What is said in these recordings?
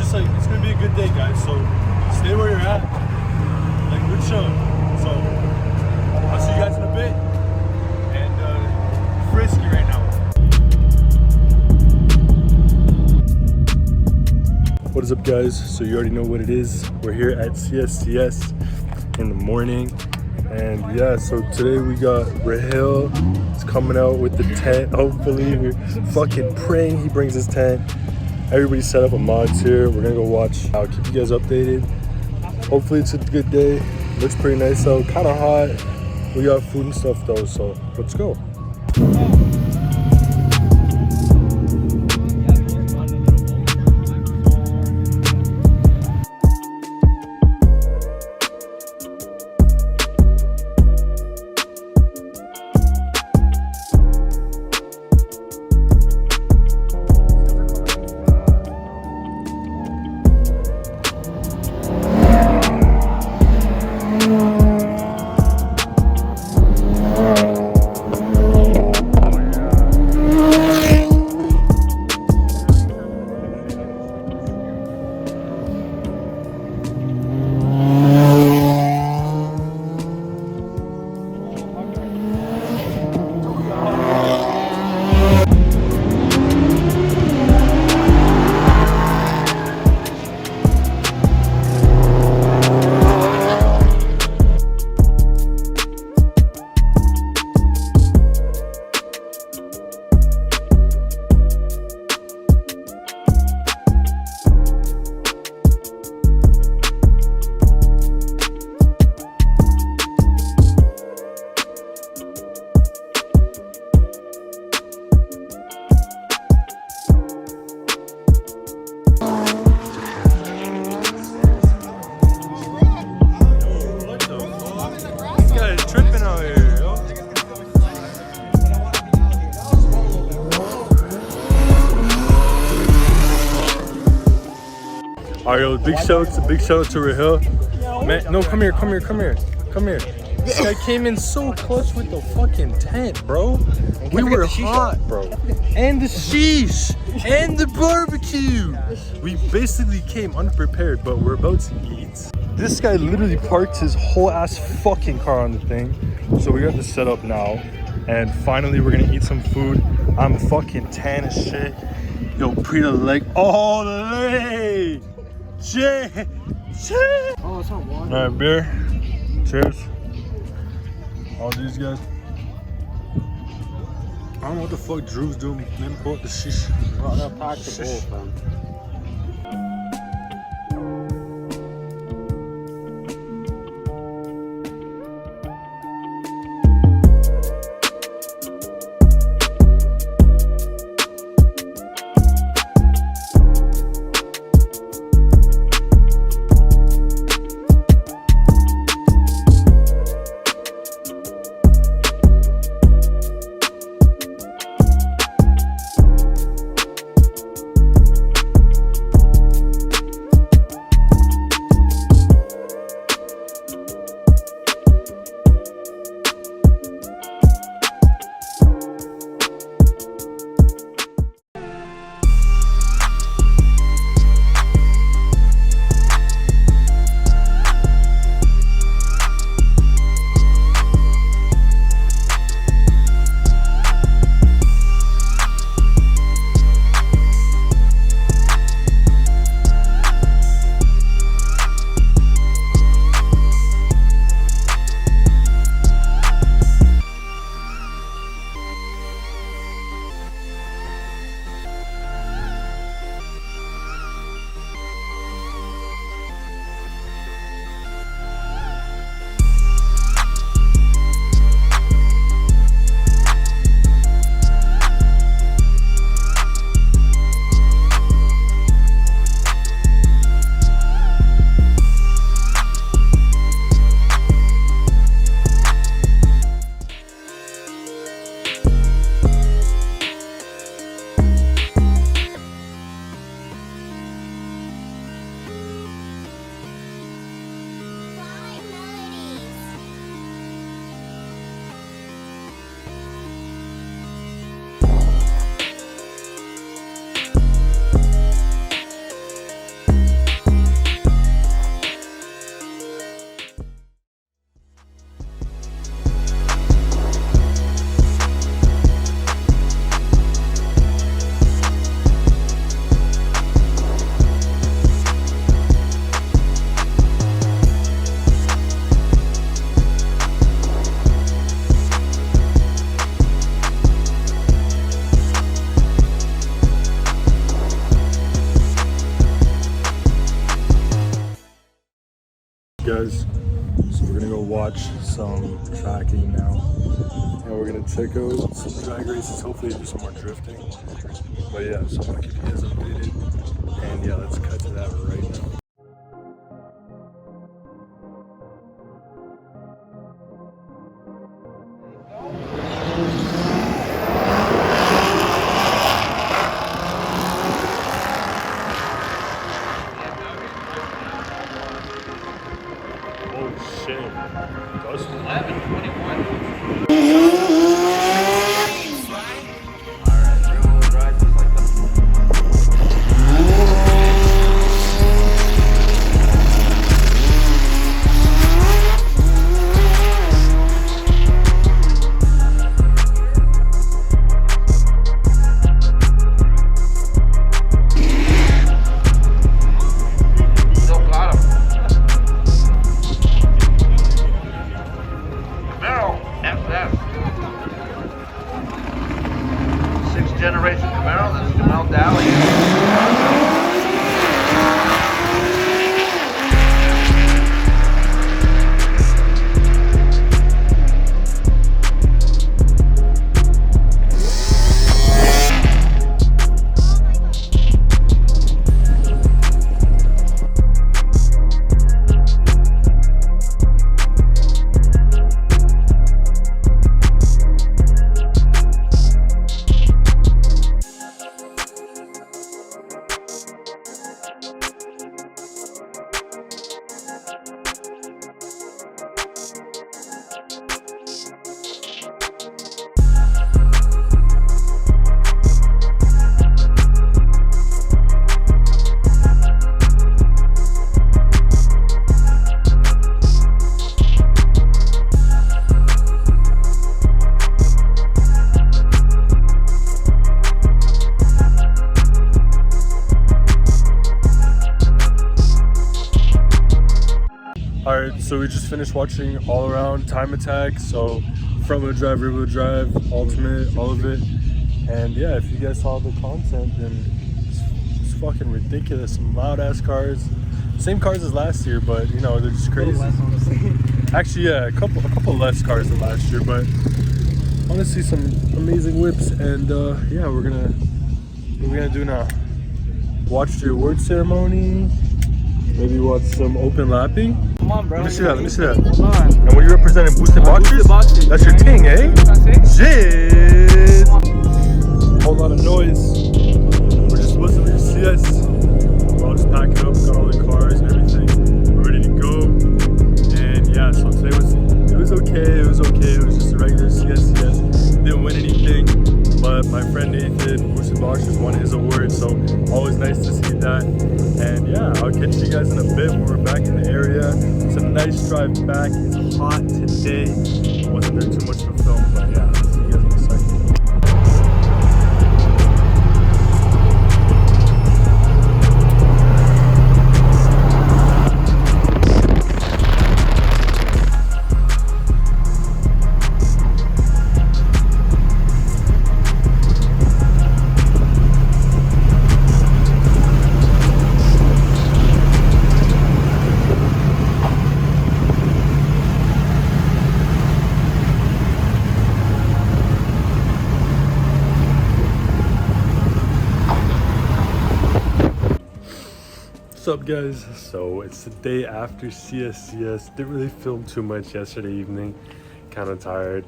just like, it's gonna be a good day, guys. So stay where you're at. Like, we're chilling. So I'll see you guys in a bit. And frisky right now. What is up, guys? So you already know what it is. We're here at CSCS in the morning. And yeah, so today we got Rahil. He's coming out with the tent. Hopefully, we're fucking praying he brings his tent. Everybody set up a mods here. We're gonna go watch. I'll keep you guys updated. Hopefully it's a good day. Looks pretty nice out. Kind of hot. We got food and stuff though, so let's go. Alright, yo, big shout out to Rahil. Man, no, come here. This guy came in so clutch with the fucking tent, bro. We were hot, bro. And the sheesh, and the barbecue. We basically came unprepared, but we're about to eat. This guy literally parked his whole ass fucking car on the thing. So we got this set up now. And finally, we're gonna eat some food. I'm fucking tan as shit. Yo, Prita leg all the way. Shit. Oh, it's not water. All right, beer. Cheers. All these guys. I don't know what the fuck Drew's doing. Man, pull up the shish. Bro, they'll pack the bowl, fam. guys? So we're gonna go watch some tracking now, and we're gonna check out some drag races. Hopefully do some more drifting. But yeah, so I'm gonna keep you guys updated. And yeah, let's cut to that right now. Oh shit. Dustin. 11:21. Generation Camaro, this is Jamel Dally. Alright, so we just finished watching all around time attack. So front wheel drive, rear wheel drive, ultimate, all of it. And yeah, if you guys saw the content, then it's fucking ridiculous. Some loud ass cars. Same cars as last year, but you know, they're just crazy. Less, honestly. Actually, yeah, a couple less cars than last year, but honestly some amazing whips. And yeah, what we're gonna do now. Watch the award ceremony. Maybe watch some open lapping. Come on, bro. Let me see that. Let me see that. Come on. And what are you representing? Boosted boxers? Boxers. That's your thing, eh? Shit! Whole lot of noise. We're just supposed to leave CS. We're all just packing up, got all the cars and everything. We're ready to go. And yeah, so today was okay. It was okay. It was just a regular CSCS. Didn't win anything. But my friend Nathan, Boosted Boxers, won his award, so always nice to see that. And yeah, I'll catch you guys in a bit when we're back in the area. It's a nice drive back. It's hot today. Wasn't there too much to film, but yeah, I'll see you guys in a second. What's up, guys? So it's the day after CSCS. Didn't really film too much yesterday evening. Kind of tired.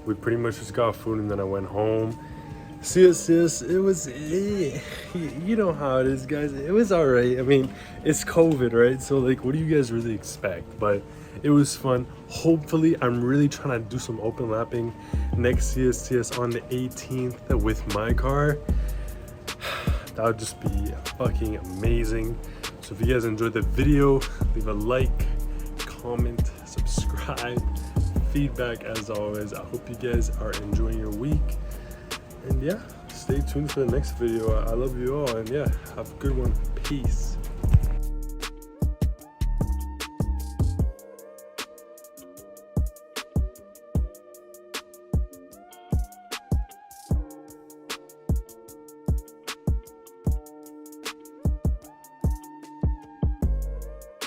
We pretty much just got food and then I went home. CSCS, it was, you know how it is, guys. It was all right. I mean, it's COVID, right? So like, what do you guys really expect? But it was fun. Hopefully, I'm really trying to do some open lapping next CSCS on the 18th with my car. That would just be fucking amazing. So if you guys enjoyed the video, leave a like, comment, subscribe, feedback as always. I hope you guys are enjoying your week. And yeah, stay tuned for the next video. I love you all, and yeah, have a good one. Peace.